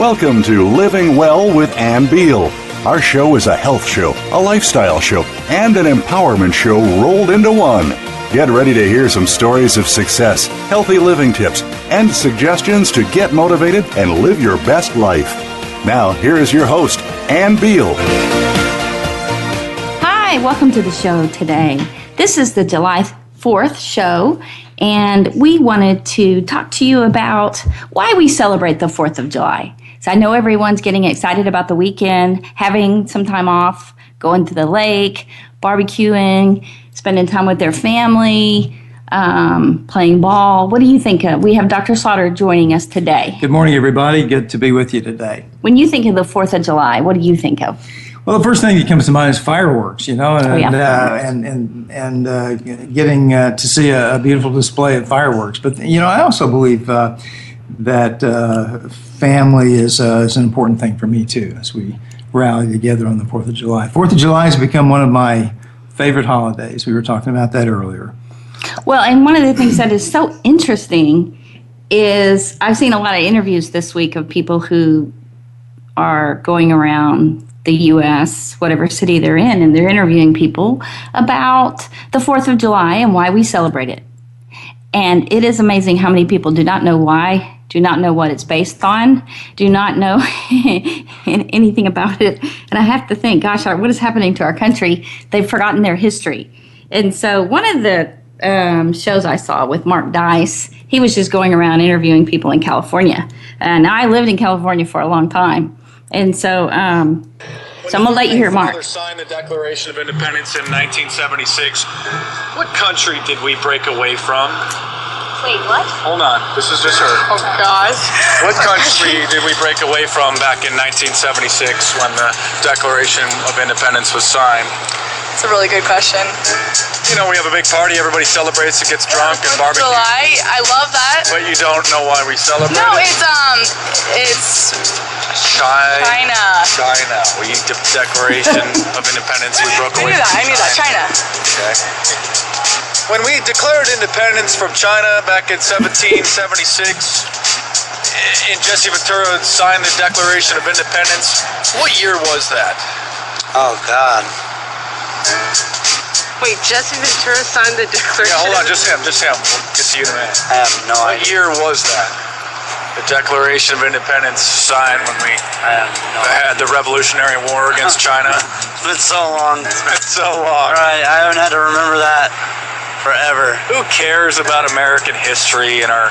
Welcome to Living Well with Ann Beal. Our show is a health show, a lifestyle show, and an empowerment show rolled into one. Get ready to hear some stories of success, healthy living tips, and suggestions to get motivated and live your best life. Now, here is your host, Ann Beal. Hi, welcome to the show today. This is the July 4th show, and we wanted to talk to you about why we celebrate the 4th of July. So I know everyone's getting excited about the weekend, having some time off, going to the lake, barbecuing, spending time with their family, playing ball. What do you think of? We have Dr. Slaughter joining us today. Good morning, everybody. Good to be with you today. When you think of the 4th of July, what do you think of? Well, the first thing that comes to mind is fireworks, and getting to see a beautiful display of fireworks. But I also believe that family is an important thing for me too, as we rally together on the 4th of July. 4th of July has become one of my favorite holidays. We were talking about that earlier. Well, and one of the things that is so interesting is I've seen a lot of interviews this week of people who are going around the U.S., whatever city they're in, and they're interviewing people about the 4th of July and why we celebrate it. And it is amazing how many people do not know why, do not know what it's based on, do not know anything about it. And I have to think, gosh, what is happening to our country? They've forgotten their history. And so one of the shows I saw with Mark Dice, he was just going around interviewing people in California. And I lived in California for a long time. And so, I'm going to let you hear Mark. Signed the Declaration of Independence in 1976. What country did we break away from? Wait, what? Hold on. This is just her. Oh, God. What country did we break away from back in 1976 when the Declaration of Independence was signed? It's a really good question. We have a big party. Everybody celebrates. It gets drunk and barbecue. July. I love that. But you don't know why we celebrate No, it? it's China. China. We the Declaration of Independence. We broke away. I knew that. China. Okay. When we declared independence from China back in 1776, and Jesse Ventura signed the Declaration of Independence, what year was that? Oh, God. Wait, Jesse Ventura signed the Declaration? Yeah, hold on, just him. We'll get to you in a minute. I have no What idea. year was that? The Declaration of Independence signed when we had the Revolutionary War against China. It's been so long. It's been so long. Right, I haven't had to remember that forever. Who cares about American history and our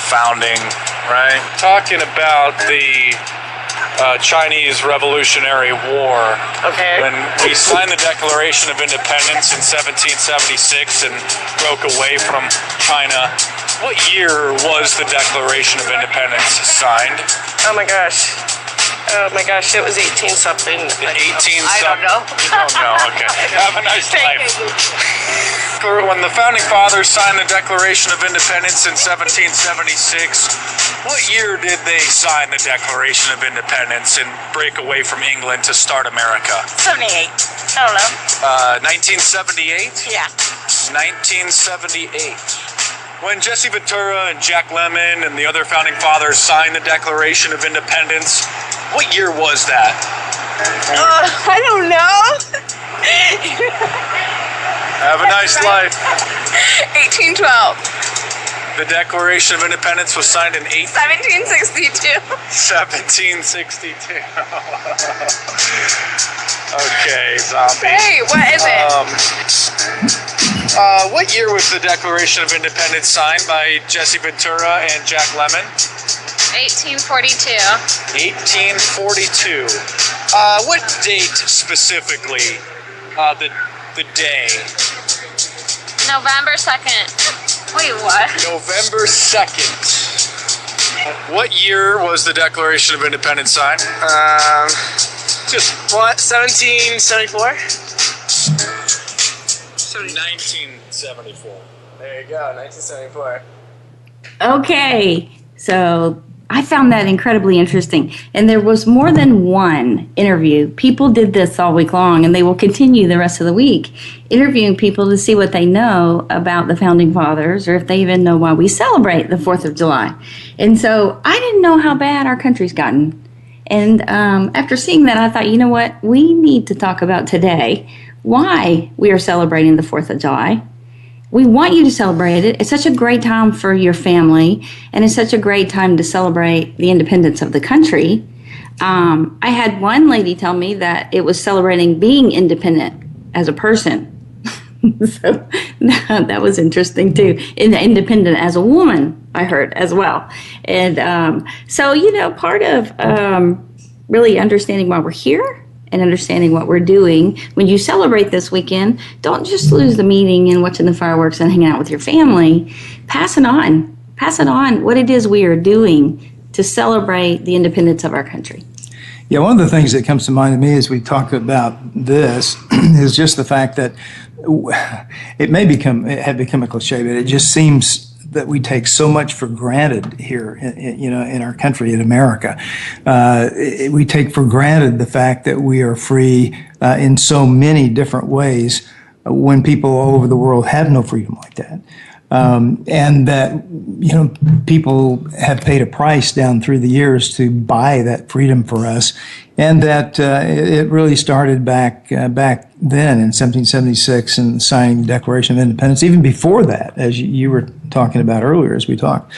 founding, right? Talking about the Chinese Revolutionary War. Okay. When we signed the Declaration of Independence in 1776 and broke away from China, what year was the Declaration of Independence signed? Oh my gosh. It was 18 something. 18 I don't know. You don't know, okay. Have a nice life. When the Founding Fathers signed the Declaration of Independence in 1776, what year did they sign the Declaration of Independence and break away from England to start America? 78. I don't know. 1978? Yeah. 1978. When Jesse Ventura and Jack Lemmon and the other Founding Fathers signed the Declaration of Independence, what year was that? I don't know. Have a nice life. 1812. The Declaration of Independence was signed in 1762. 1762. Okay, zombie. Hey, what is it? What year was the Declaration of Independence signed by Jesse Ventura and Jack Lemmon? 1842. 1842. What date specifically? The day. November 2nd. Wait, what? November 2nd. What year was the Declaration of Independence signed? Just What? 1774? 1974. There you go, 1974. Okay, so I found that incredibly interesting. And there was more than one interview. People did this all week long, and they will continue the rest of the week, interviewing people to see what they know about the Founding Fathers, or if they even know why we celebrate the 4th of July. And so I didn't know how bad our country's gotten. And after seeing that, I thought, you know what? We need to talk about today why we are celebrating the 4th of July. We want you to celebrate it. It's such a great time for your family, and it's such a great time to celebrate the independence of the country. I had one lady tell me that it was celebrating being independent as a person. So that was interesting too. Independent as a woman, I heard as well. And so, part of really understanding why we're here and understanding what we're doing, when you celebrate this weekend, don't just lose the meeting and watching the fireworks and hanging out with your family. Pass it on. Pass it on what it is we are doing to celebrate the independence of our country. Yeah, one of the things that comes to mind to me as we talk about this is just the fact that it had become a cliche, but it just seems that we take so much for granted here, in our country, in America. We take for granted the fact that we are free in so many different ways when people all over the world have no freedom like that. And that, people have paid a price down through the years to buy that freedom for us. And that it really started back then in 1776 and signing the Declaration of Independence, even before that, as you were talking about earlier as we talked.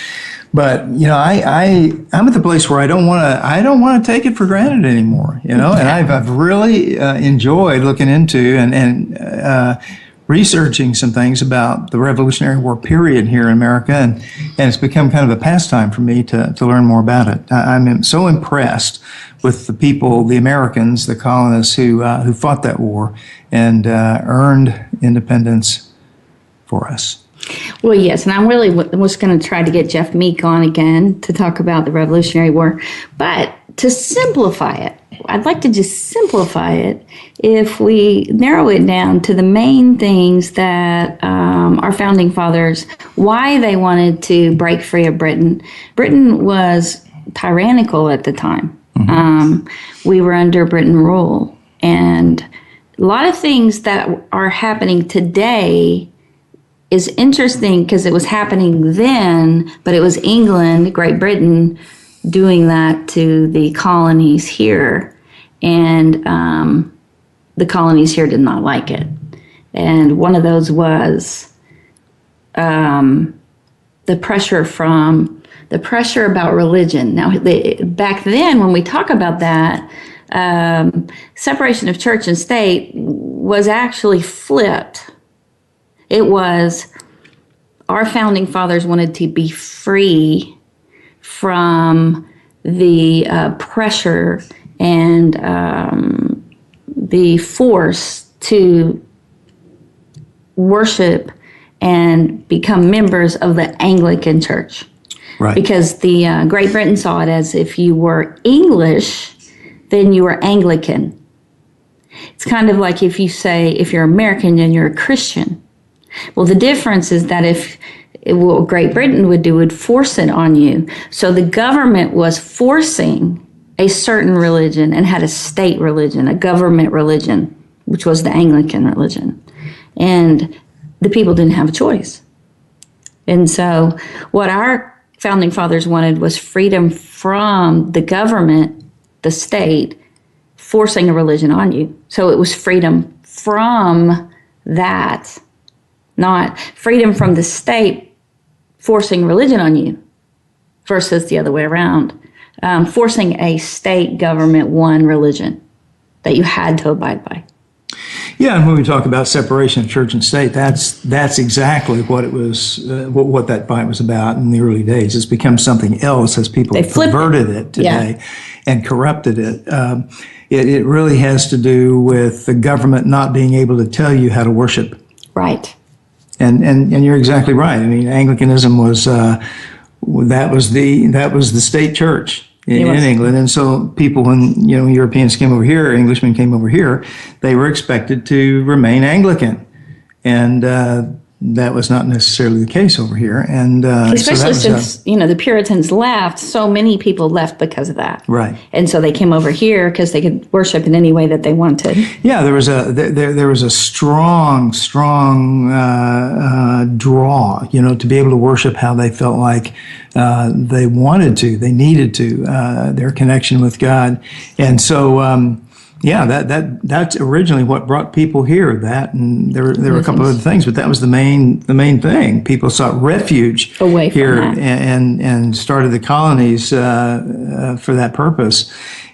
But, I'm at the place where I don't want to take it for granted anymore, and I've really enjoyed looking into and researching some things about the Revolutionary War period here in America, and it's become kind of a pastime for me to learn more about it. I'm so impressed with the people, the Americans, the colonists who fought that war and earned independence for us. Well, yes, and I really was going to try to get Jeff Meek on again to talk about the Revolutionary War, but to simplify it, I'd like to just simplify it if we narrow it down to the main things that our founding fathers, why they wanted to break free of Britain. Britain was tyrannical at the time. Mm-hmm. We were under Britain rule. And a lot of things that are happening today is interesting because it was happening then, but it was England, Great Britain, doing that to the colonies here. And the colonies here did not like it. And one of those was the pressure about religion. Now, back then, when we talk about that, separation of church and state was actually flipped. It was our founding fathers wanted to be free from the pressure and the force to worship and become members of the Anglican Church. Right. Because the Great Britain saw it as if you were English, then you were Anglican. It's kind of like if you're American, then you're a Christian. Well, the difference is that what Great Britain would force it on you. So the government was forcing a certain religion and had a state religion, a government religion, which was the Anglican religion. And the people didn't have a choice. And so what our founding fathers wanted was freedom from the government, the state, forcing a religion on you. So it was freedom from that, not freedom from the state forcing religion on you versus the other way around. Forcing a state government one religion that you had to abide by. Yeah, and when we talk about separation of church and state, that's exactly what it was, what that fight was about in the early days. It's become something else as people have perverted it today and corrupted it. It really has to do with the government not being able to tell you how to worship. Right. And you're exactly right. I mean, Anglicanism was that was the state church in England, and so people, when Europeans came over here, Englishmen came over here, they were expected to remain Anglican, and that was not necessarily the case over here. And especially since the Puritans left, so many people left because of that. Right. And so they came over here because they could worship in any way that they wanted. Yeah, there was a strong draw, to be able to worship how they felt like they wanted to, they needed to, their connection with God, and so. That's originally what brought people here. That, and there were a couple of other things, but that was the main thing. People sought refuge away from here that. and started the colonies for that purpose.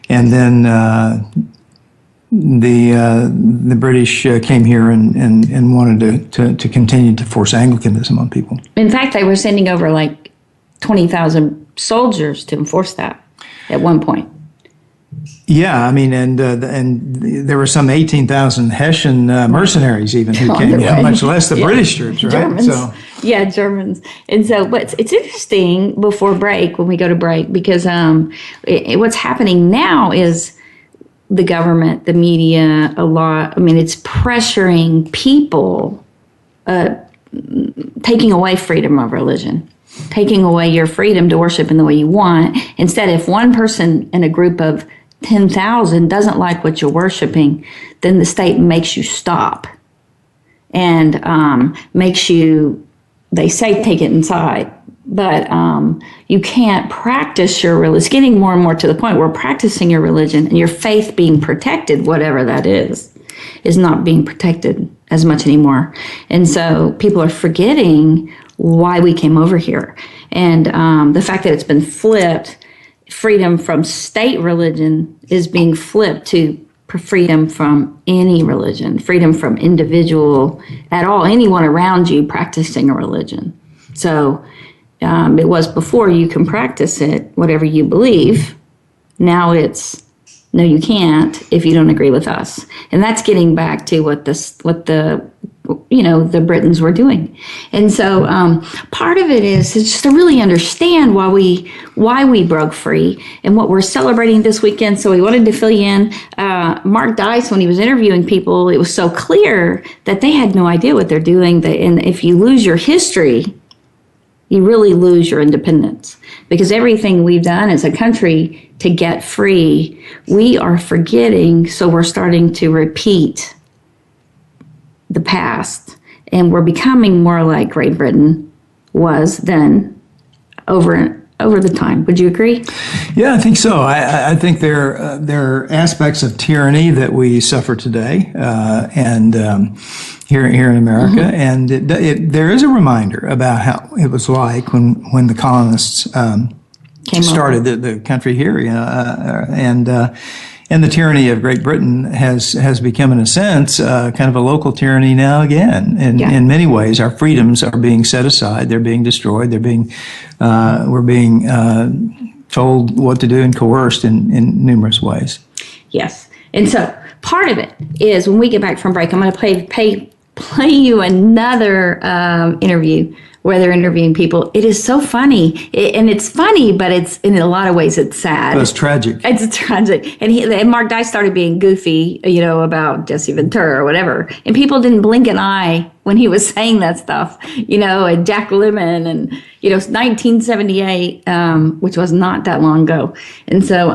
And then the British came here and wanted to continue to force Anglicanism on people. In fact, they were sending over like 20,000 soldiers to enforce that at one point. Yeah, I mean, and there were some 18,000 Hessian mercenaries even who came here, much less the British troops, right? Germans. Germans. And so it's interesting before break, when we go to break, because what's happening now is the government, the media, it's pressuring people, taking away freedom of religion, taking away your freedom to worship in the way you want. Instead, if one person in a group of 10,000 doesn't like what you're worshiping, then the state makes you stop and they say take it inside, but you can't practice your religion. It's getting more and more to the point where practicing your religion and your faith being protected, whatever that is not being protected as much anymore. And so people are forgetting why we came over here. And the fact that it's been flipped, freedom from state religion is being flipped to freedom from any religion, freedom from individual at all, anyone around you practicing a religion. So it was before you can practice it, whatever you believe. Now it's, no, you can't if you don't agree with us. And that's getting back to what the Britons were doing. And so part of it is just to really understand why we broke free and what we're celebrating this weekend. So we wanted to fill you in. Mark Dice, when he was interviewing people, it was so clear that they had no idea what they're doing. And if you lose your history, you really lose your independence, because everything we've done as a country to get free, we are forgetting. So we're starting to repeat the past, and we're becoming more like Great Britain was then over the time. Would you agree? Yeah, I think so. I think there are aspects of tyranny that we suffer today, and here in America, and there is a reminder about how it was like when the colonists started the country here, and the tyranny of Great Britain has become, in a sense, kind of a local tyranny now again. In many ways, our freedoms are being set aside. They're being destroyed. We're being told what to do and coerced in numerous ways. Yes. And so part of it is when we get back from break, I'm going to play you another interview where they're interviewing people. It is so funny. And it's funny, but it's in a lot of ways it's sad. But it's tragic. It's tragic. And Mark Dice started being goofy, about Jesse Ventura or whatever. And people didn't blink an eye when he was saying that stuff, and Jack Lemmon and, 1978, which was not that long ago. And so,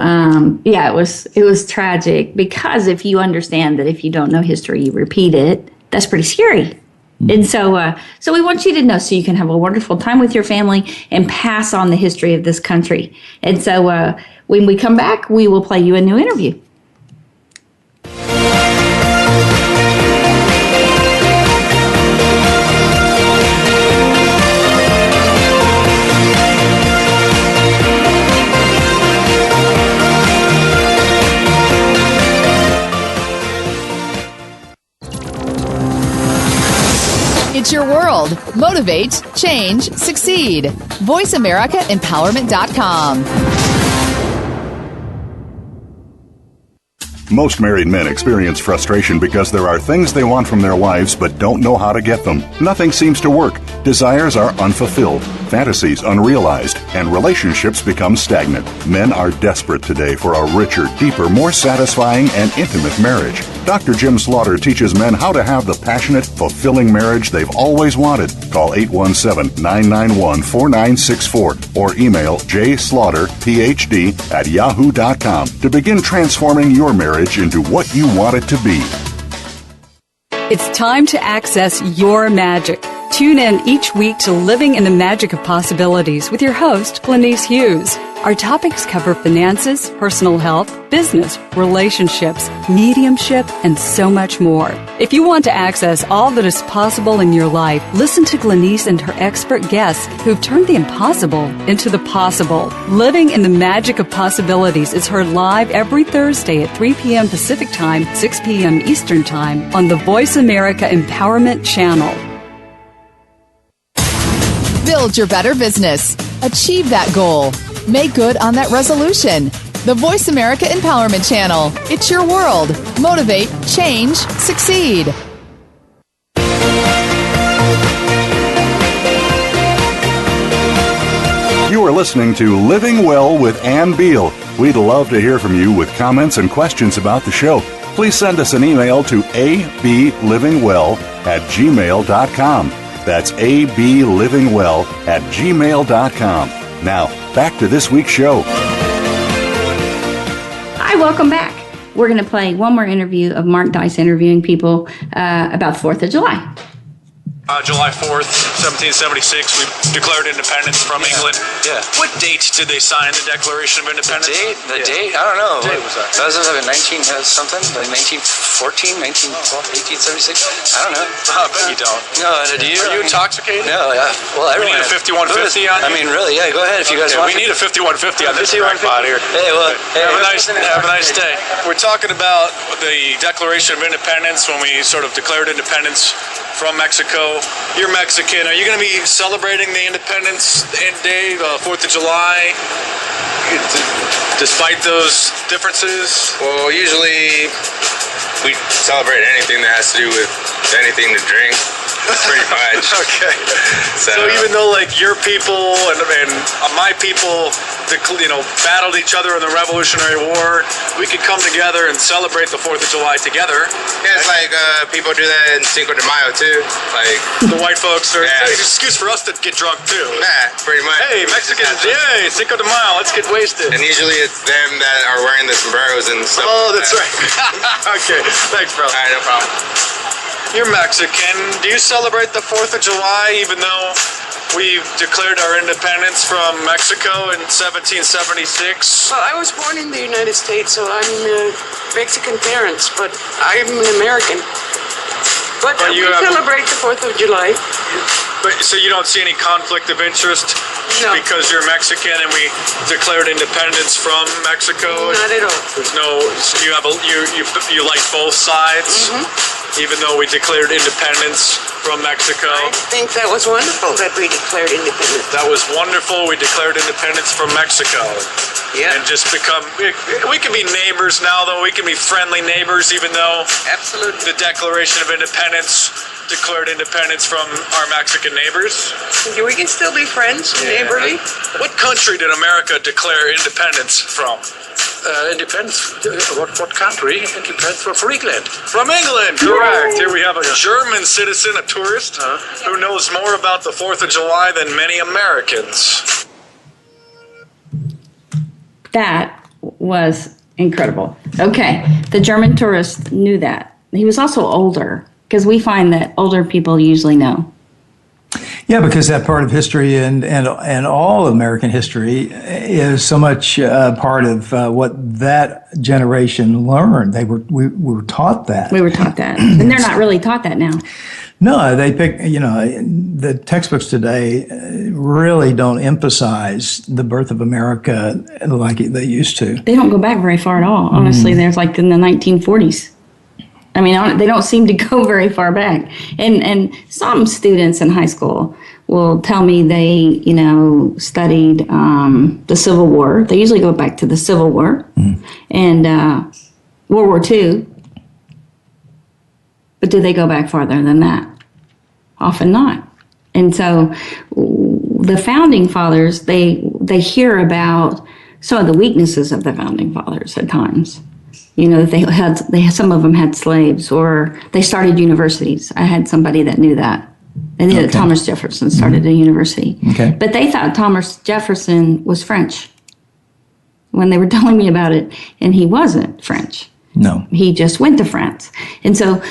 it was tragic, because if you understand that if you don't know history, you repeat it, that's pretty scary. And so we want you to know so you can have a wonderful time with your family and pass on the history of this country. And so when we come back, we will play you a new interview. It's your world. Motivate, change, succeed. VoiceAmericaEmpowerment.com. Most married men experience frustration because there are things they want from their wives but don't know how to get them. Nothing seems to work. Desires are unfulfilled, fantasies unrealized, and relationships become stagnant. Men are desperate today for a richer, deeper, more satisfying, and intimate marriage. Dr. Jim Slaughter teaches men how to have the passionate, fulfilling marriage they've always wanted. Call 817-991-4964 or email jslaughterphd@yahoo.com to begin transforming your marriage into what you want it to be. It's time to access your magic. Tune in each week to Living in the Magic of Possibilities with your host, Glenise Hughes. Our topics cover finances, personal health, business, relationships, mediumship, and so much more. If you want to access all that is possible in your life, listen to Glenise and her expert guests who've turned the impossible into the possible. Living in the Magic of Possibilities is heard live every Thursday at 3 p.m. Pacific Time, 6 p.m. Eastern Time on the Voice America Empowerment Channel. Build your better business. Achieve that goal. Make good on that resolution. The Voice America Empowerment Channel. It's your world. Motivate, change, succeed. You are listening to Living Well with Ann Beal. We'd love to hear from you with comments and questions about the show. Please send us an email to ablivingwell@gmail.com. That's ablivingwell@gmail.com. Now, back to this week's show. Hi, welcome back. We're going to play one more interview of Mark Dice interviewing people about 4th of July. July 4th, 1776, we declared independence from England. Yeah. What date did they sign the Declaration of Independence? The date? I don't know. What was that? That was like 19 something? Like 1914, 1912, 1876? I don't know. I bet you don't. No, do you? Are you intoxicated? No, well, We everyone. need a 5150 on you? I mean, really, yeah, go ahead if you guys want. We need a 5150 on this 5150. crackpot here. Hey, well, Have a nice day. We're talking about the Declaration of Independence when we sort of declared independence from Mexico. You're Mexican. Are you going to be celebrating the Independence Day, 4th of July, despite those differences? Well, usually we celebrate anything that has to do with anything to drink, pretty much. Okay. So even though like your people and my people, battled each other in the Revolutionary War, we could come together and celebrate the 4th of July together. Yeah, it's like people do that in Cinco de Mayo too. Like the white folks are. Yeah. It's an excuse for us to get drunk too. yeah, pretty much. Hey, Mexicans, yay, Cinco de Mayo, let's get wasted. And usually it's them that are wearing the sombreros and stuff. Oh, like that's that. right. Okay, thanks, bro. All right, no problem. You're Mexican. Do you celebrate the 4th of July even though we declared our independence from Mexico in 1776? Well, I was born in the United States, so I'm Mexican parents, but I'm an American. But we celebrate the 4th of July. But so you don't see any conflict of interest No. because you're Mexican and we declared independence from Mexico? Not at all. There's no. You like both sides, even though we declared independence from Mexico. I think that was wonderful that we declared independence. That was wonderful. We declared independence from Mexico. Yeah. And just we can be neighbors now, though. We can be friendly neighbors, even though Absolutely. the Declaration of Independence declared independence from our Mexican neighbors. We can still be friends, neighborly. What country did America declare independence from? Independence. What country? Independence from England. From England, correct. Here we have a German citizen, a tourist, who knows more about the 4th of July than many Americans. That was incredible. Okay, the German tourist knew that. He was also older, because we find that older people usually know. Yeah, because that part of history and all American history is so much part of what that generation learned. We were taught that. We were taught that. And they're not really taught that now. No, they pick, the textbooks today really don't emphasize the birth of America like they used to. They don't go back very far at all. Honestly, there's like in the 1940s. I mean, they don't seem to go very far back. And some students in high school will tell me they, studied the Civil War. They usually go back to the Civil War and World War II. But do they go back farther than that? Often not. And so the Founding Fathers, they hear about some of the weaknesses of the Founding Fathers at times. some of them had slaves, or they started universities. I had somebody that knew that. They knew that Thomas Jefferson started a university. Okay. But they thought Thomas Jefferson was French when they were telling me about it, and he wasn't French. No. He just went to France. And so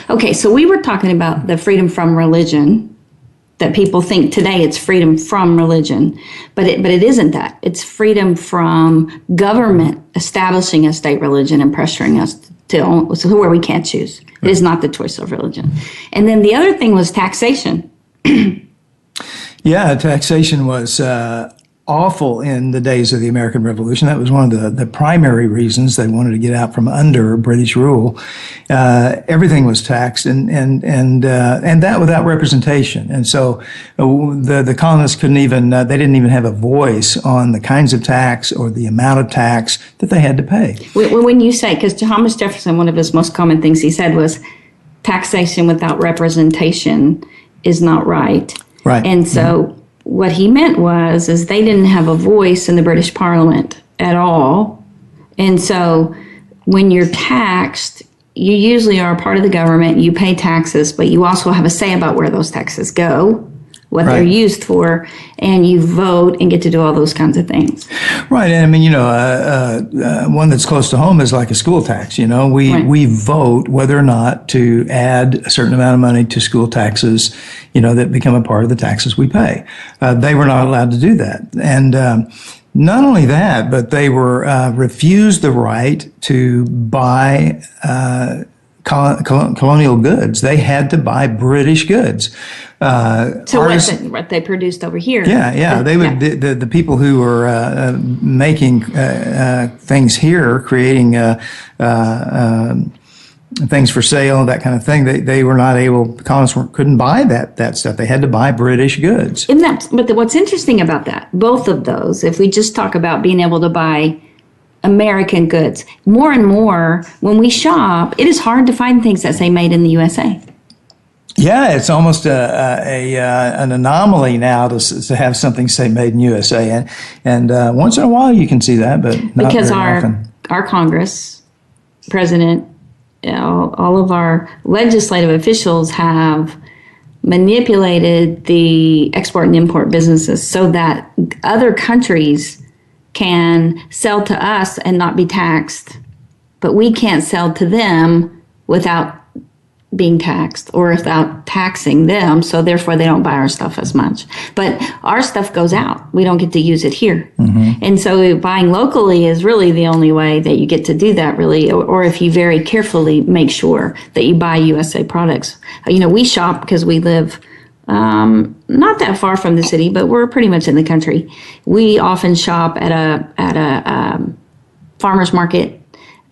we were talking about the freedom from religion, that people think today it's freedom from religion, but it isn't that. It's freedom from government establishing a state religion and pressuring us to where we can't choose. It is not the choice of religion. And then the other thing was taxation. Yeah, taxation was awful in the days of the American Revolution. That was one of the primary reasons they wanted to get out from under British rule. Everything was taxed, and that without representation. And so the colonists couldn't even they didn't even have a voice on the kinds of tax or the amount of tax that they had to pay. When you say, because Thomas Jefferson, one of his most common things he said was, taxation without representation is not right. Right. And so what he meant is they didn't have a voice in the British Parliament at all. And so when you're taxed, you usually are a part of the government, you pay taxes, but you also have a say about where those taxes go, what they're used for, and you vote and get to do all those kinds of things. Right. And I mean, one that's close to home is like a school tax. We vote whether or not to add a certain amount of money to school taxes, that become a part of the taxes we pay. They were not allowed to do that. And not only that, but they were refused the right to buy colonial goods. They had to buy British goods. What they produced over here. Yeah. They would the people who were making things here, creating things for sale, that kind of thing. They were not able. Colonists couldn't buy that stuff. They had to buy British goods. But what's interesting about that, both of those, if we just talk about being able to buy American goods, more and more when we shop, it is hard to find things that say made in the USA. Yeah, it's almost an anomaly now to have something say "Made in USA," and once in a while you can see that, but not because very often. Our Congress, President, all of our legislative officials have manipulated the export and import businesses so that other countries can sell to us and not be taxed, but we can't sell to them without being taxed or without taxing them, so therefore they don't buy our stuff as much. But our stuff goes out. We don't get to use it here. Mm-hmm. And so buying locally is really the only way that you get to do that, really, or if you very carefully make sure that you buy USA products. We shop because we live not that far from the city, but we're pretty much in the country. We often shop at a farmer's market,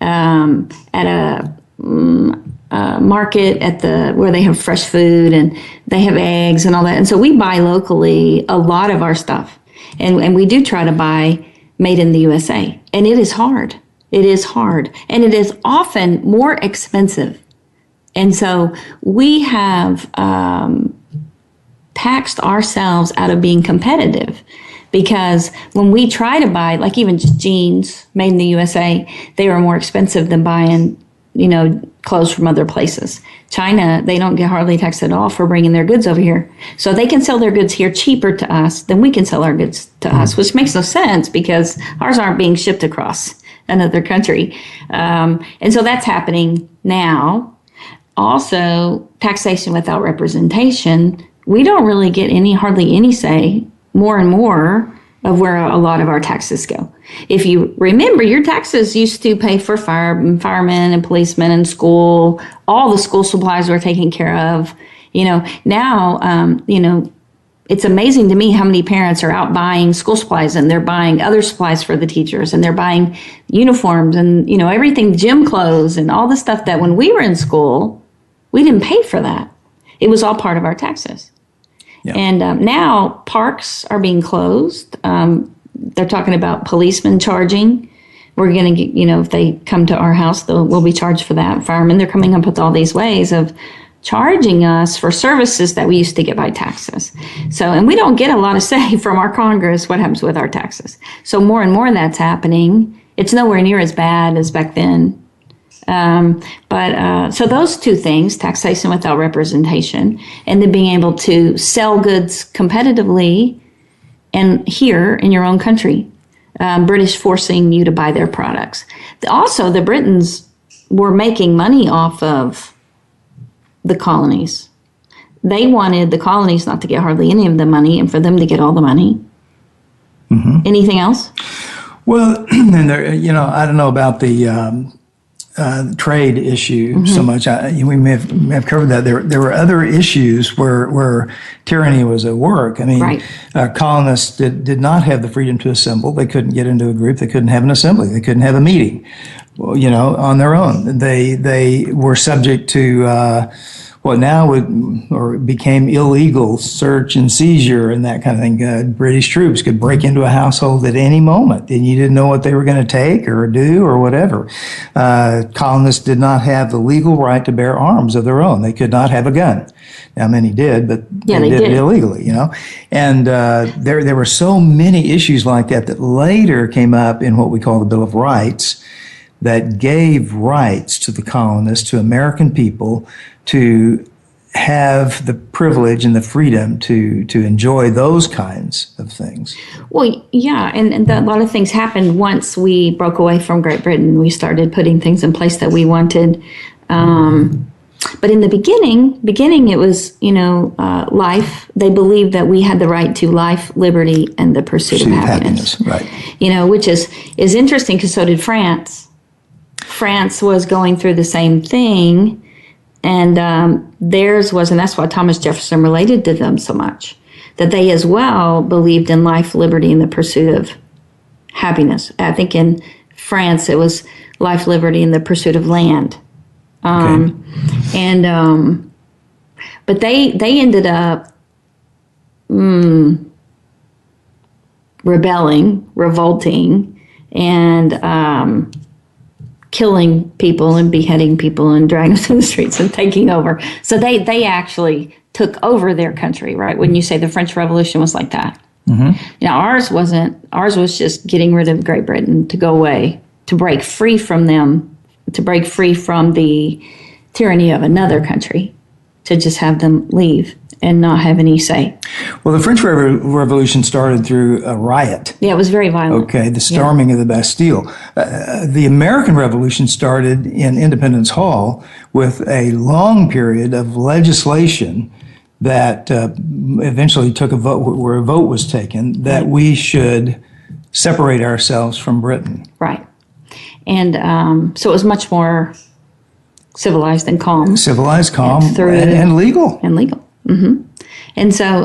at a market where they have fresh food and they have eggs and all that. And so we buy locally a lot of our stuff. And we do try to buy made in the USA. And it is hard. It is hard. And it is often more expensive. And so we have taxed ourselves out of being competitive, because when we try to buy, like even just jeans made in the USA, they are more expensive than buying clothes from other places. China, they don't get hardly taxed at all for bringing their goods over here. So they can sell their goods here cheaper to us than we can sell our goods to us, which makes no sense because ours aren't being shipped across another country. And so that's happening now. Also, taxation without representation. We don't really get hardly any say, more and more, of where a lot of our taxes go. If you remember, your taxes used to pay for firemen and policemen and school. All the school supplies were taken care of. Now, it's amazing to me how many parents are out buying school supplies, and they're buying other supplies for the teachers, and they're buying uniforms and, everything, gym clothes and all the stuff that when we were in school, we didn't pay for that. It was all part of our taxes. Yeah. And now parks are being closed. They're talking about policemen charging. We're going to get, if they come to our house, we'll be charged for that. Firemen, they're coming up with all these ways of charging us for services that we used to get by taxes. So, and we don't get a lot of say from our Congress what happens with our taxes. So more and more that's happening. It's nowhere near as bad as back then. So those two things, taxation without representation, and then being able to sell goods competitively and here in your own country, British forcing you to buy their products. Also, the Britons were making money off of the colonies. They wanted the colonies not to get hardly any of the money and for them to get all the money. Mm-hmm. Anything else? Well, and there, I don't know about the trade issue so much. We may have covered that. There were other issues where tyranny was at work. I mean, colonists did not have the freedom to assemble. They couldn't get into a group. They couldn't have an assembly. They couldn't have a meeting, on their own. They were subject to what now became illegal search and seizure and that kind of thing. British troops could break into a household at any moment, and you didn't know what they were going to take or do or whatever. Colonists did not have the legal right to bear arms of their own. They could not have a gun. Now, many did, but they did it illegally, And there were so many issues like that later came up in what we call the Bill of Rights that gave rights to the colonists, to American people, to have the privilege and the freedom to enjoy those kinds of things. Well, yeah, and a lot of things happened once we broke away from Great Britain. We started putting things in place that we wanted. But in the beginning it was, life. They believed that we had the right to life, liberty, and the pursuit of happiness. Right. Which is interesting because so did France. France was going through the same thing, and theirs was, and that's why Thomas Jefferson related to them so much, that they as well believed in life, liberty, and the pursuit of happiness. I think in France it was life, liberty, and the pursuit of land. But they ended up revolting, and killing people and beheading people and dragging them to the streets and taking over. So they actually took over their country, right? When you say the French Revolution was like that. Mm-hmm. Now, ours wasn't. Ours was just getting rid of Great Britain, to go away, to break free from them, to break free from the tyranny of another country, to just have them leave and not have any say. Well, the French Revolution started through a riot. Yeah, it was very violent. Okay, the storming of the Bastille. The American Revolution started in Independence Hall with a long period of legislation that eventually took a vote, where a vote was taken, that we should separate ourselves from Britain. Right. And so it was much more civilized and calm. Civilized, calm, and legal. And legal. Mm-hmm. And so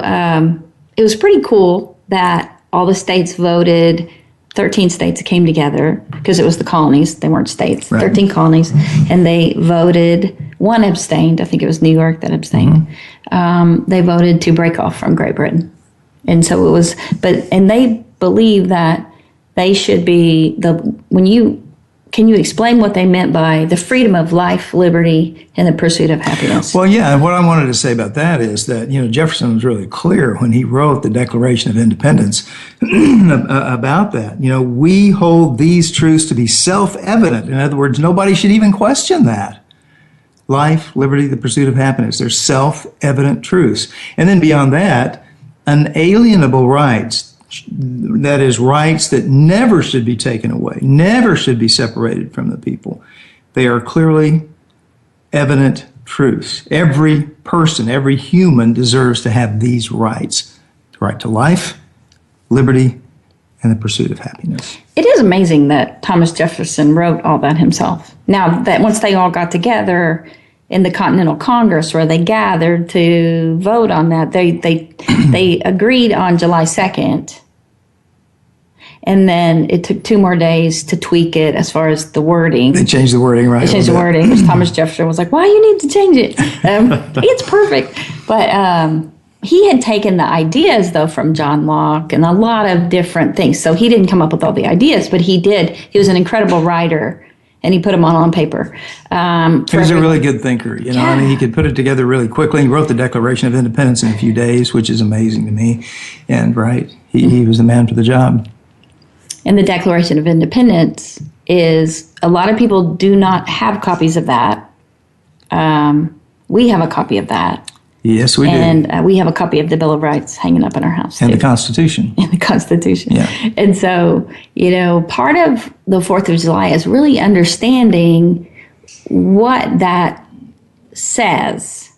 it was pretty cool that all the states voted. 13 states came together because it was the colonies. They weren't states. Right. 13 colonies. And they voted. One abstained. I think it was New York that abstained. Mm-hmm. They voted to break off from Great Britain. And so it was, and they believe that they should be can you explain what they meant by the freedom of life, liberty, and the pursuit of happiness? Well, yeah, and what I wanted to say about that is that, Jefferson was really clear when he wrote the Declaration of Independence about that. We hold these truths to be self-evident. In other words, nobody should even question that. Life, liberty, the pursuit of happiness. They're self-evident truths. And then beyond that, unalienable rights. That is, rights that never should be taken away, never should be separated from the people. They are clearly evident truths. Every person, every human deserves to have these rights. The right to life, liberty, and the pursuit of happiness. It is amazing that Thomas Jefferson wrote all that himself. Now, that once they all got together in the Continental Congress, where they gathered to vote on that, they agreed on July 2nd. And then it took 2 more days to tweak it as far as the wording. They changed the wording, right? They changed the wording, which Thomas Jefferson was like, why you need to change it? It's perfect. But he had taken the ideas, though, from John Locke and a lot of different things. So he didn't come up with all the ideas, but he did. He was an incredible writer, and he put them all on paper. He was a really good thinker, I mean, he could put it together really quickly. He wrote the Declaration of Independence in a few days, which is amazing to me. And, he was the man for the job. And the Declaration of Independence is a lot of people do not have copies of that. We have a copy of that. Yes, we do. And we have a copy of the Bill of Rights hanging up in our house. And too. the Constitution. And the Constitution. Yeah. And so, part of the 4th of July is really understanding what that says.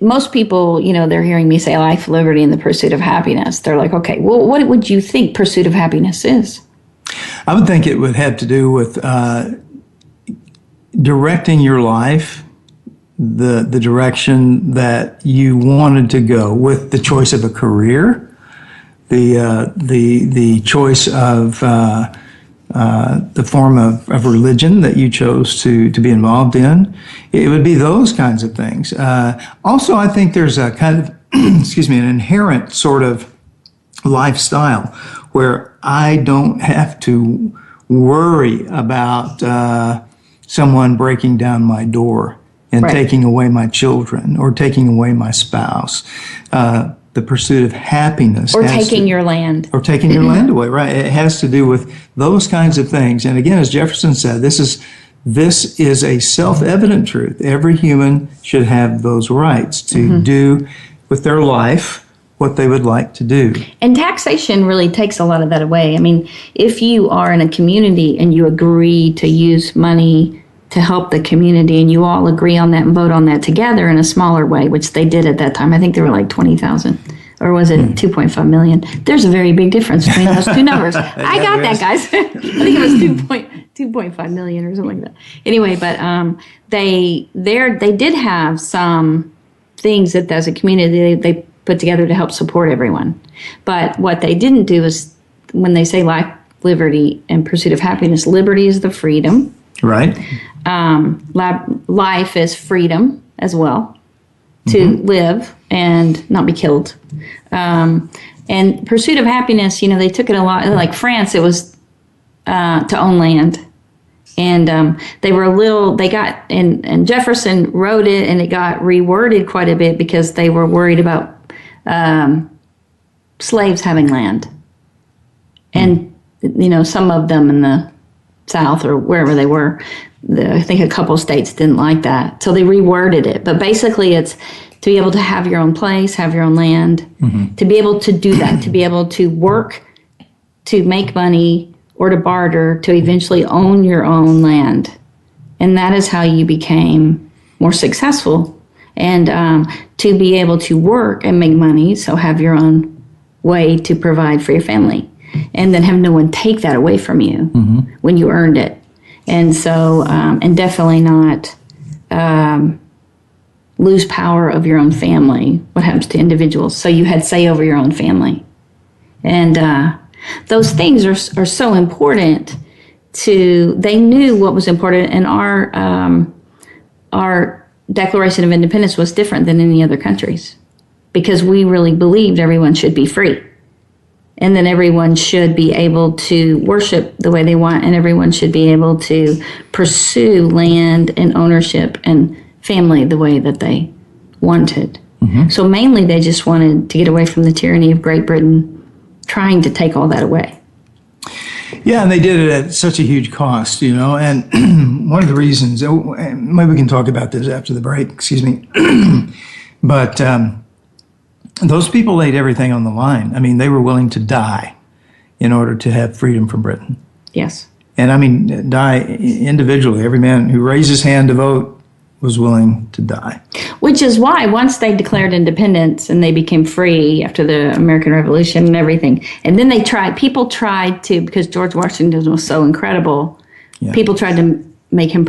Most people, they're hearing me say life, liberty, and the pursuit of happiness. They're like, okay, well, what would you think pursuit of happiness is? I would think it would have to do with directing your life the direction that you wanted to go, with the choice of a career, the choice of the form of religion that you chose to be involved in. It would be those kinds of things. Also, I think there's a kind of, an inherent sort of lifestyle where I don't have to worry about someone breaking down my door and taking away my children or taking away my spouse. The pursuit of happiness. Or taking your land. Or taking your land away, right. It has to do with those kinds of things. And again, as Jefferson said, this is a self-evident truth. Every human should have those rights to do with their life what they would like to do. And taxation really takes a lot of that away. I mean, if you are in a community and you agree to use money to help the community and you all agree on that and vote on that together in a smaller way, which they did at that time. I think there were like 20,000 or was it 2.5 million? There's a very big difference between those two numbers. I got that, guys. I think it was 2.5 million or something like that. Anyway, but they did have some things that as a community they put together to help support everyone. But what they didn't do is, when they say life, liberty, and pursuit of happiness, liberty is the freedom. Right. Life is freedom as well, to live and not be killed. And pursuit of happiness, they took it a lot. Like France, it was to own land. And and Jefferson wrote it, and it got reworded quite a bit because they were worried about slaves having land. And, some of them in the South or wherever they were, I think a couple of states didn't like that. So they reworded it. But basically it's to be able to have your own place, have your own land, to be able to do that, to be able to work, to make money, or to barter, to eventually own your own land. And that is how you became more successful. And to be able to work and make money, so have your own way to provide for your family. And then have no one take that away from you when you earned it. And so, and definitely not lose power of your own family. What happens to individuals? So you had say over your own family. And those things are so important they knew what was important. And our Declaration of Independence was different than any other countries because we really believed everyone should be free. And then everyone should be able to worship the way they want, and everyone should be able to pursue land and ownership and family the way that they wanted. So mainly they just wanted to get away from the tyranny of Great Britain trying to take all that away. Yeah, and they did it at such a huge cost, and one of the reasons, maybe we can talk about this after the break, excuse me, but those people laid everything on the line. I mean, they were willing to die in order to have freedom from Britain. Yes. And I mean, die individually. Every man who raised his hand to vote was willing to die. Which is why once they declared independence and they became free after the American Revolution and everything, and then people tried to, because George Washington was so incredible, people tried to make him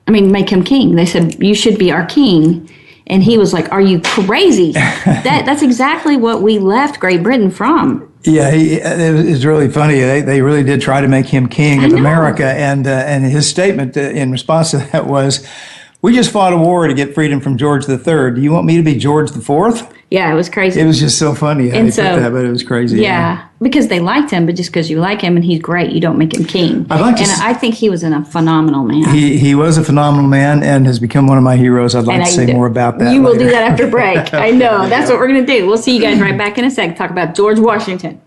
make him king. They said, you should be our king. And he was like, are you crazy? That's exactly what we left Great Britain from. Yeah, it was really funny. They really did try to make him king of America. And his statement in response to that was, we just fought a war to get freedom from George III. Do you want me to be George IV? Yeah, it was crazy. It was just so funny how they put that, but it was crazy. Yeah, because they liked him, but just because you like him and he's great, you don't make him king. I think he was a phenomenal man. He was a phenomenal man and has become one of my heroes. I'd like to say more about that You later. will do that after break. I know. That's what we're going to do. We'll see you guys right back in a sec. Talk about George Washington.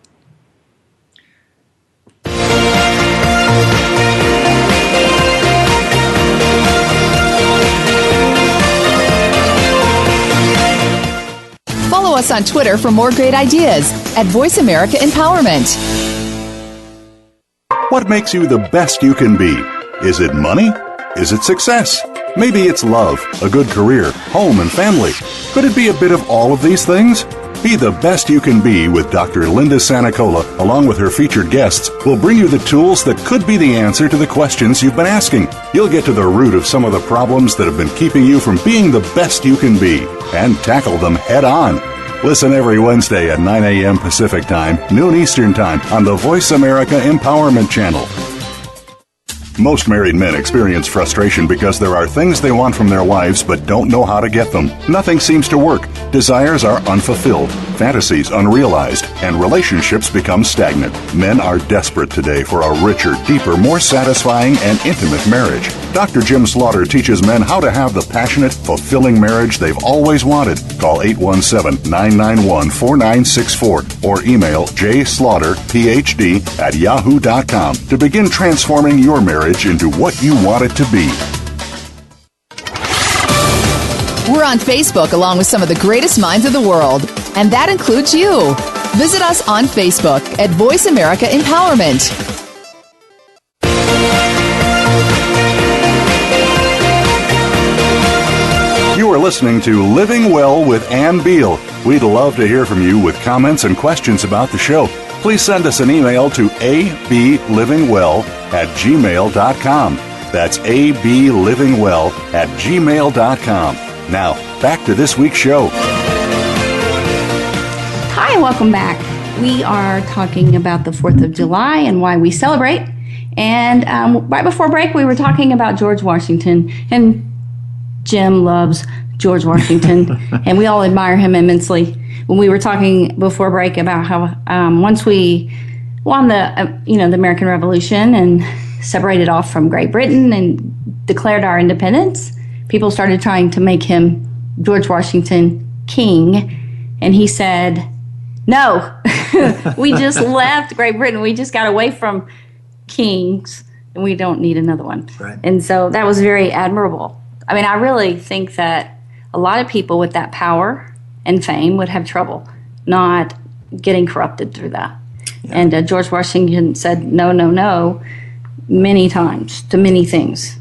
us on Twitter for more great ideas at Voice America Empowerment. What makes you the best you can be? Is it money? Is it success? Maybe it's love, a good career, home, and family. Could it be a bit of all of these things? Be the best you can be with Dr. Linda Sanicola, along with her featured guests, will bring you the tools that could be the answer to the questions you've been asking. You'll get to the root of some of the problems that have been keeping you from being the best you can be and tackle them head on. Listen every Wednesday at 9 a.m. Pacific Time, noon Eastern Time on the Voice America Empowerment Channel. Most married men experience frustration because there are things they want from their wives but don't know how to get them. Nothing seems to work. Desires are unfulfilled, fantasies unrealized, and relationships become stagnant. Men are desperate today for a richer, deeper, more satisfying, and intimate marriage. Dr. Jim Slaughter teaches men how to have the passionate, fulfilling marriage they've always wanted. Call 817-991-4964 or email jslaughterphd@yahoo.com to begin transforming your marriage into what you want it to be. We're on Facebook along with some of the greatest minds of the world, and that includes you. Visit us on Facebook at Voice America Empowerment. You are listening to Living Well with Ann Beal. We'd love to hear from you with comments and questions about the show. Please send us an email to ablivingwell@gmail.com. That's ablivingwell@gmail.com. Now, back to this week's show. Hi, welcome back. We are talking about the 4th of July and why we celebrate. And right before break, we were talking about George Washington. And Jim loves George Washington, and we all admire him immensely. When we were talking before break about how once we won the American Revolution and separated off from Great Britain and declared our independence, people started trying to make him, George Washington, king. And he said, no, we just left Great Britain. We just got away from kings, and we don't need another one. Right. And so that was very admirable. I mean, I really think that a lot of people with that power and fame would have trouble not getting corrupted through that. Yeah. And George Washington said no, no, no many times to many things.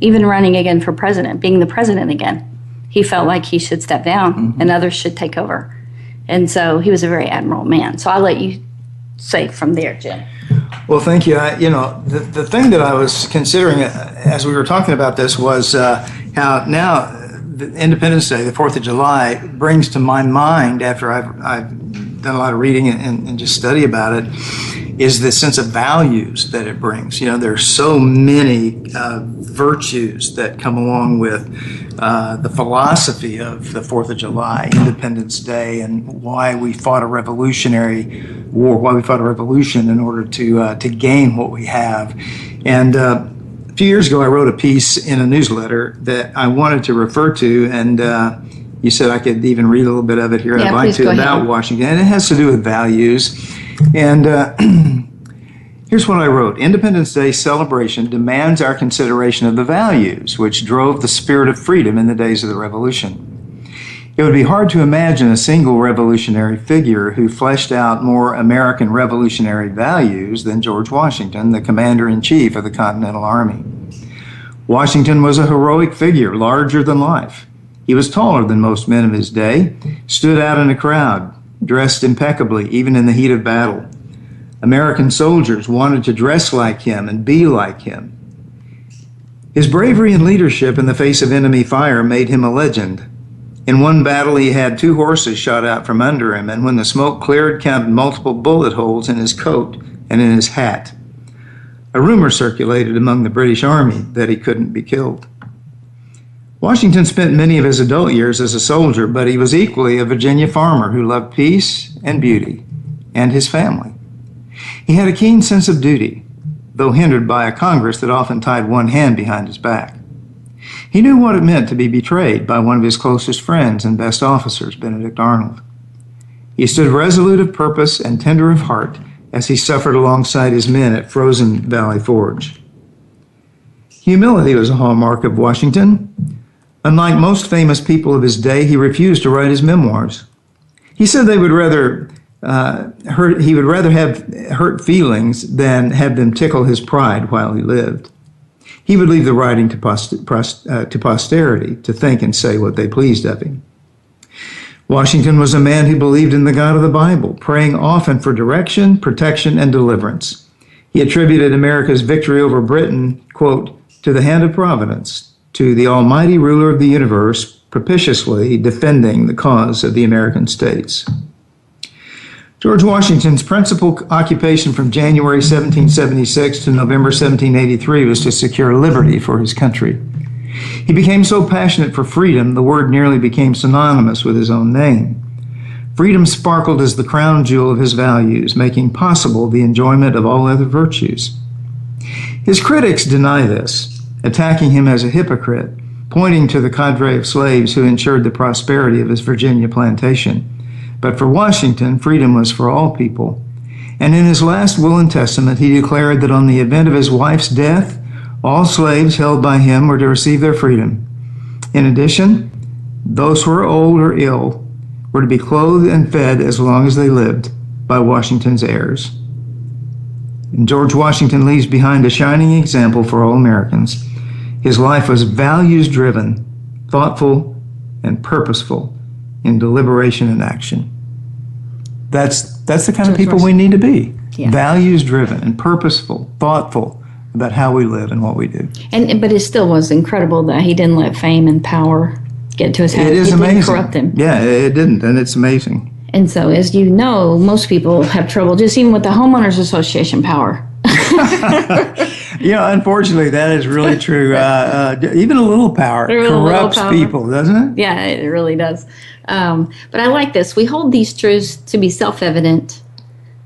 Even running again for president, being the president again. He felt like he should step down and others should take over. And so he was a very admirable man. So I'll let you say from there, Jim. Well, thank you. The thing that I was considering as we were talking about this was how now the Independence Day, the 4th of July, brings to my mind, after I've done a lot of reading and just study about it, is the sense of values that it brings. There are so many virtues that come along with the philosophy of the 4th of July, Independence Day, and why we fought a revolutionary war, why we fought a revolution in order to gain what we have. And a few years ago, I wrote a piece in a newsletter that I wanted to refer to, and you said I could even read a little bit of it here. Yeah, I'd like to, about Washington, and it has to do with values. And here's what I wrote. Independence Day celebration demands our consideration of the values which drove the spirit of freedom in the days of the Revolution. It would be hard to imagine a single revolutionary figure who fleshed out more American revolutionary values than George Washington, the commander-in-chief of the Continental Army. Washington was a heroic figure, larger than life. He was taller than most men of his day, stood out in a crowd, dressed impeccably, even in the heat of battle. American soldiers wanted to dress like him and be like him. His bravery and leadership in the face of enemy fire made him a legend. In one battle, he had 2 horses shot out from under him, and when the smoke cleared, counted multiple bullet holes in his coat and in his hat. A rumor circulated among the British Army that he couldn't be killed. Washington spent many of his adult years as a soldier, but he was equally a Virginia farmer who loved peace and beauty and his family. He had a keen sense of duty, though hindered by a Congress that often tied one hand behind his back. He knew what it meant to be betrayed by one of his closest friends and best officers, Benedict Arnold. He stood resolute of purpose and tender of heart as he suffered alongside his men at Frozen Valley Forge. Humility was a hallmark of Washington. Unlike most famous people of his day, he refused to write his memoirs. He said they would rather he would rather have hurt feelings than have them tickle his pride while he lived. He would leave the writing to posterity to think and say what they pleased of him. Washington was a man who believed in the God of the Bible, praying often for direction, protection, and deliverance. He attributed America's victory over Britain, quote, to the hand of providence, to the almighty ruler of the universe, propitiously defending the cause of the American states. George Washington's principal occupation from January 1776 to November 1783 was to secure liberty for his country. He became so passionate for freedom, the word nearly became synonymous with his own name. Freedom sparkled as the crown jewel of his values, making possible the enjoyment of all other virtues. His critics deny this, attacking him as a hypocrite, pointing to the cadre of slaves who ensured the prosperity of his Virginia plantation. But for Washington, freedom was for all people. And in his last will and testament, he declared that on the event of his wife's death, all slaves held by him were to receive their freedom. In addition, those who were old or ill were to be clothed and fed as long as they lived by Washington's heirs. And George Washington leaves behind a shining example for all Americans. His life was values-driven, thoughtful, and purposeful in deliberation and action. That's the kind of people we need to be. Yeah. Values-driven and purposeful, thoughtful about how we live and what we do. But it still was incredible that he didn't let fame and power get to his head. It is amazing. Didn't corrupt him. Yeah, it didn't, and it's amazing. And so, as you know, most people have trouble just even with the homeowners association power. Unfortunately, that is really true. Even a little power corrupts people, doesn't it? Yeah, it really does. But I like this. We hold these truths to be self-evident,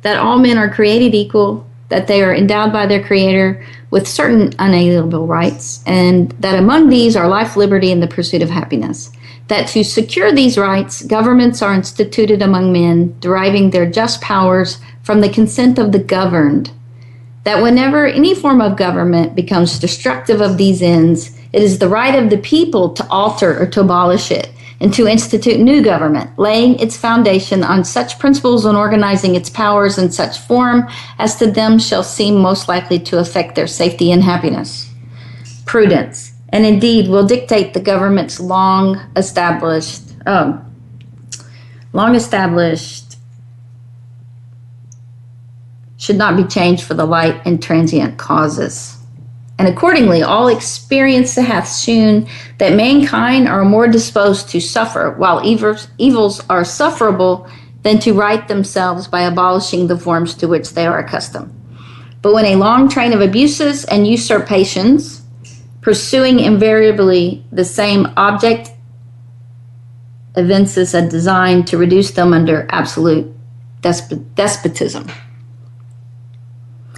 that all men are created equal, that they are endowed by their Creator with certain unalienable rights, and that among these are life, liberty, and the pursuit of happiness. That to secure these rights, governments are instituted among men, deriving their just powers from the consent of the governed. That whenever any form of government becomes destructive of these ends, it is the right of the people to alter or to abolish it, and to institute new government, laying its foundation on such principles and organizing its powers in such form as to them shall seem most likely to affect their safety and happiness. Prudence, and indeed will dictate the government's long established should not be changed for the light and transient causes. And accordingly, all experience hath shewn that mankind are more disposed to suffer, while evils are sufferable, than to right themselves by abolishing the forms to which they are accustomed. But when a long train of abuses and usurpations, pursuing invariably the same object, evinces a design to reduce them under absolute despotism.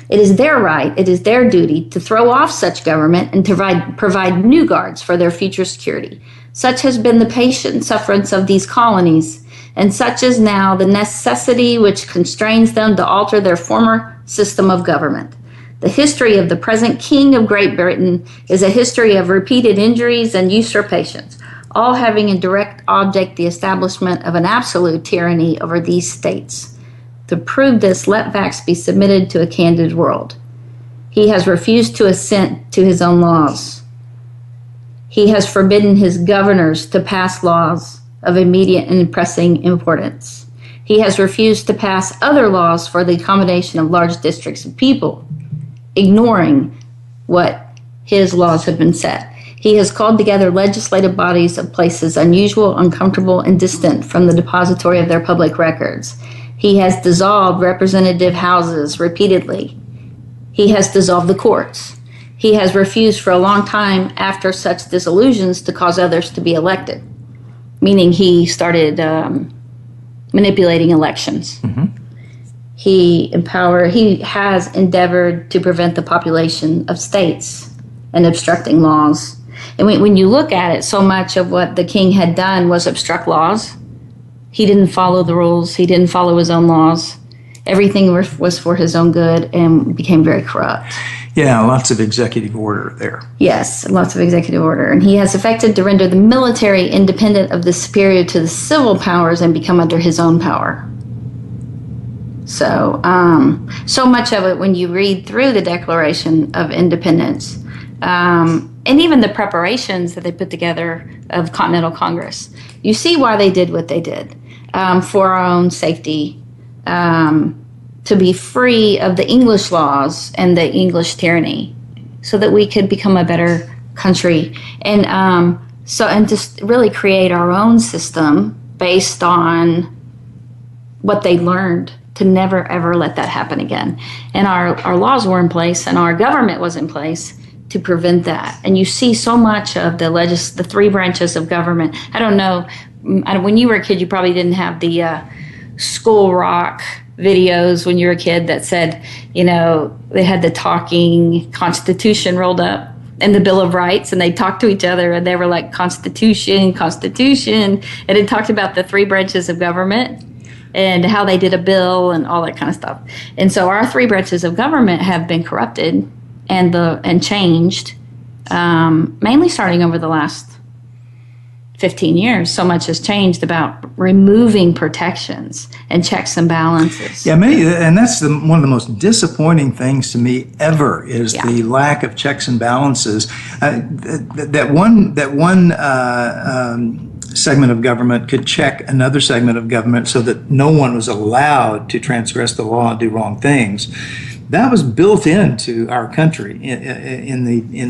It is their right, it is their duty to throw off such government and to provide new guards for their future security. Such has been the patient sufferance of these colonies, and such is now the necessity which constrains them to alter their former system of government. The history of the present King of Great Britain is a history of repeated injuries and usurpations, all having in direct object the establishment of an absolute tyranny over these states. To prove this, let facts be submitted to a candid world. He has refused to assent to his own laws. He has forbidden his governors to pass laws of immediate and pressing importance. He has refused to pass other laws for the accommodation of large districts of people, ignoring what his laws have been set. He has called together legislative bodies of places unusual, uncomfortable, and distant from the depository of their public records. He has dissolved representative houses repeatedly. He has dissolved the courts. He has refused for a long time after such dissolutions to cause others to be elected, meaning he started manipulating elections. Mm-hmm. He has endeavored to prevent the population of states and obstructing laws. And when you look at it, so much of what the king had done was obstruct laws. He didn't follow the rules. He didn't follow his own laws. Everything was for his own good and became very corrupt. Yeah, lots of executive order there. Yes, lots of executive order. And he has effected to render the military independent of the superior to the civil powers and become under his own power. So, so much of it, when you read through the Declaration of Independence, and even the preparations that they put together of Continental Congress, you see why they did what they did, for our own safety, to be free of the English laws and the English tyranny, so that we could become a better country, and just really create our own system based on what they learned, to never ever let that happen again. And our laws were in place, and our government was in place to prevent that. And you see so much of the three branches of government. I don't know, when you were a kid, you probably didn't have the school rock videos when you were a kid that said, they had the talking Constitution rolled up and the Bill of Rights, and they talked to each other, and they were like, Constitution, Constitution. And it talked about the three branches of government and how they did a bill and all that kind of stuff. And so our three branches of government have been corrupted and changed, mainly starting over the last 15 years. So much has changed about removing protections and checks and balances. Yeah, and that's one of the most disappointing things to me ever is the lack of checks and balances. That one segment of government could check another segment of government so that no one was allowed to transgress the law and do wrong things. That was built into our country in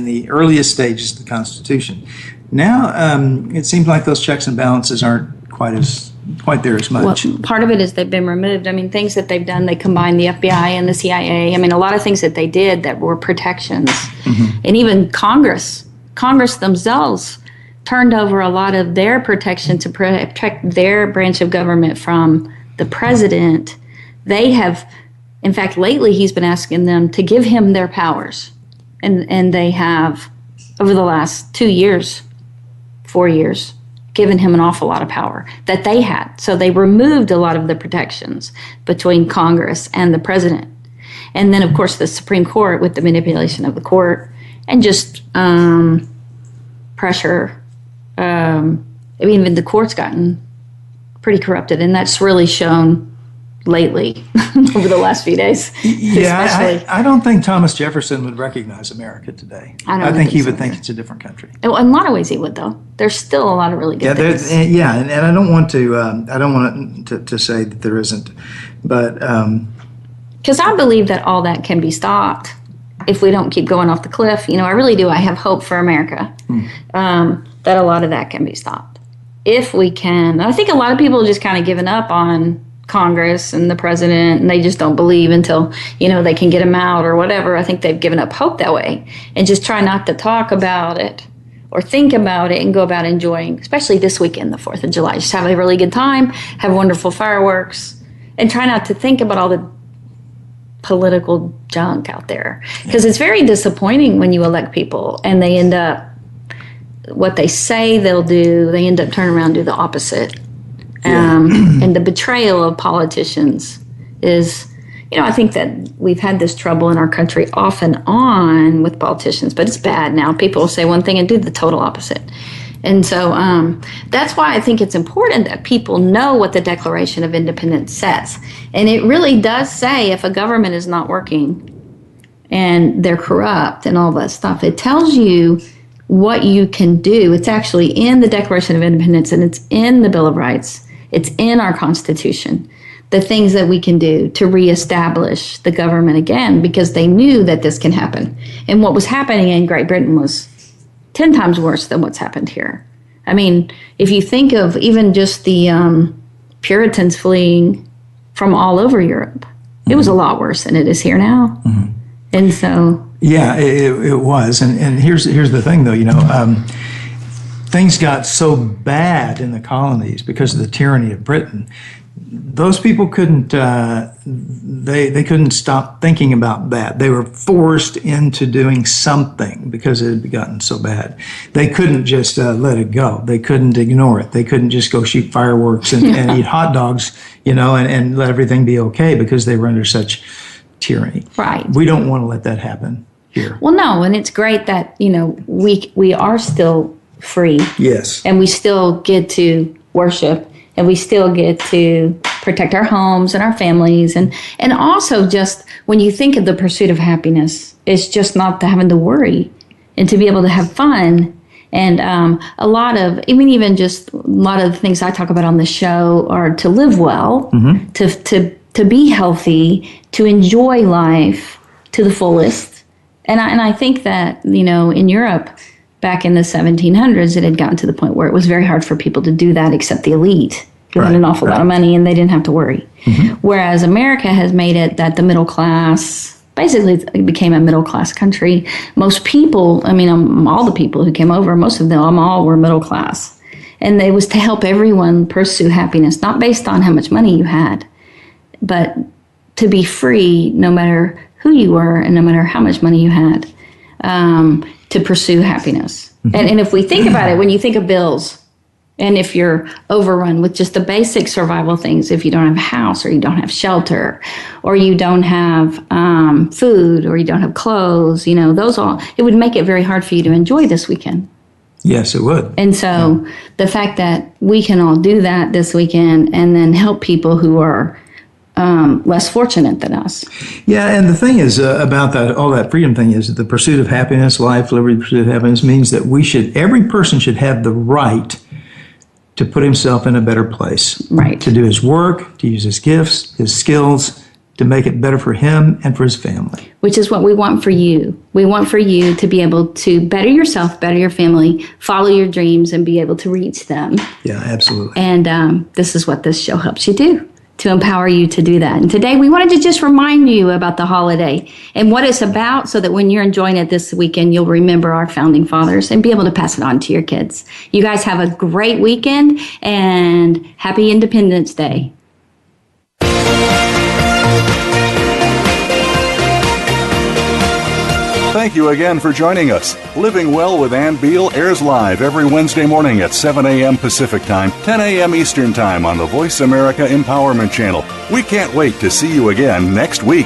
the earliest stages of the Constitution. Now it seems like those checks and balances aren't quite there as much. Well, part of it is they've been removed. I mean, things that they've done, they combined the FBI and the CIA. I mean, a lot of things that they did that were protections. Mm-hmm. And even Congress themselves turned over a lot of their protection to protect their branch of government from the president. They have, in fact, lately he's been asking them to give him their powers. And they have, over the last 4 years, given him an awful lot of power that they had. So they removed a lot of the protections between Congress and the president. And then, of course, the Supreme Court with the manipulation of the court and just pressure. Even the court's gotten pretty corrupted, and that's really shown lately over the last few days. Yeah, I don't think Thomas Jefferson would recognize America today. I think he would think it's a different country. Well, in a lot of ways, he would, though. There's still a lot of really good things. And I don't want to say that there isn't, but because I believe that all that can be stopped if we don't keep going off the cliff. I really do. I have hope for America. That a lot of that can be stopped if we can. I think a lot of people have just kind of given up on Congress and the president, and they just don't believe until they can get him out or whatever. I think they've given up hope that way and just try not to talk about it or think about it and go about enjoying, especially this weekend, the 4th of July. Just have a really good time, have wonderful fireworks, and try not to think about all the political junk out there, because it's very disappointing when you elect people and they end up, what they say they'll do, they end up turning around and do the opposite. And the betrayal of politicians is, I think that we've had this trouble in our country off and on with politicians, but it's bad now. People will say one thing and do the total opposite. And so that's why I think it's important that people know what the Declaration of Independence says. And it really does say if a government is not working and they're corrupt and all that stuff, it tells you what you can do. It's actually in the Declaration of Independence, and it's in the Bill of Rights. It's in our Constitution, the things that we can do to reestablish the government again, because they knew that this can happen. And what was happening in Great Britain was 10 times worse than what's happened here. I mean, if you think of even just the Puritans fleeing from all over Europe, it was a lot worse than it is here now. Mm-hmm. And so... Yeah, it was. And here's the thing, though, things got so bad in the colonies because of the tyranny of Britain. Those people couldn't, they couldn't stop thinking about that. They were forced into doing something because it had gotten so bad. They couldn't just let it go. They couldn't ignore it. They couldn't just go shoot fireworks and eat hot dogs, and let everything be okay because they were under such tyranny. Right. We don't want to let that happen here. Well, no, and it's great that, we are still free. Yes. And we still get to worship, and we still get to protect our homes and our families. And also, just when you think of the pursuit of happiness, it's just not having to worry and to be able to have fun. And a lot of the things I talk about on the show are to live well, to be healthy, to enjoy life to the fullest. And I think that, in Europe, back in the 1700s, it had gotten to the point where it was very hard for people to do that except the elite, who had an awful lot of money, and they didn't have to worry. Whereas America has made it that the middle class, basically it became a middle class country. Most people, all the people who came over, most of them all were middle class. And it was to help everyone pursue happiness, not based on how much money you had, but to be free no matter who you were and no matter how much money you had, to pursue happiness. And if we think about it, when you think of bills, and if you're overrun with just the basic survival things, if you don't have a house, or you don't have shelter, or you don't have food, or you don't have clothes, it would make it very hard for you to enjoy this weekend. Yes, it would. And so the fact that we can all do that this weekend and then help people who are less fortunate than us. Yeah, and the thing is about that, all that freedom thing is the pursuit of happiness, life, liberty, pursuit of happiness means that every person should have the right to put himself in a better place. Right. To do his work, to use his gifts, his skills, to make it better for him and for his family. Which is what we want for you. We want for you to be able to better yourself, better your family, follow your dreams, and be able to reach them. Yeah, absolutely. And this is what this show helps you do, to empower you to do that. And today we wanted to just remind you about the holiday and what it's about, so that when you're enjoying it this weekend, you'll remember our founding fathers and be able to pass it on to your kids. You guys have a great weekend, and happy Independence Day. Thank you again for joining us. Living Well with Ann Beal airs live every Wednesday morning at 7 a.m. Pacific Time, 10 a.m. Eastern Time on the Voice America Empowerment Channel. We can't wait to see you again next week.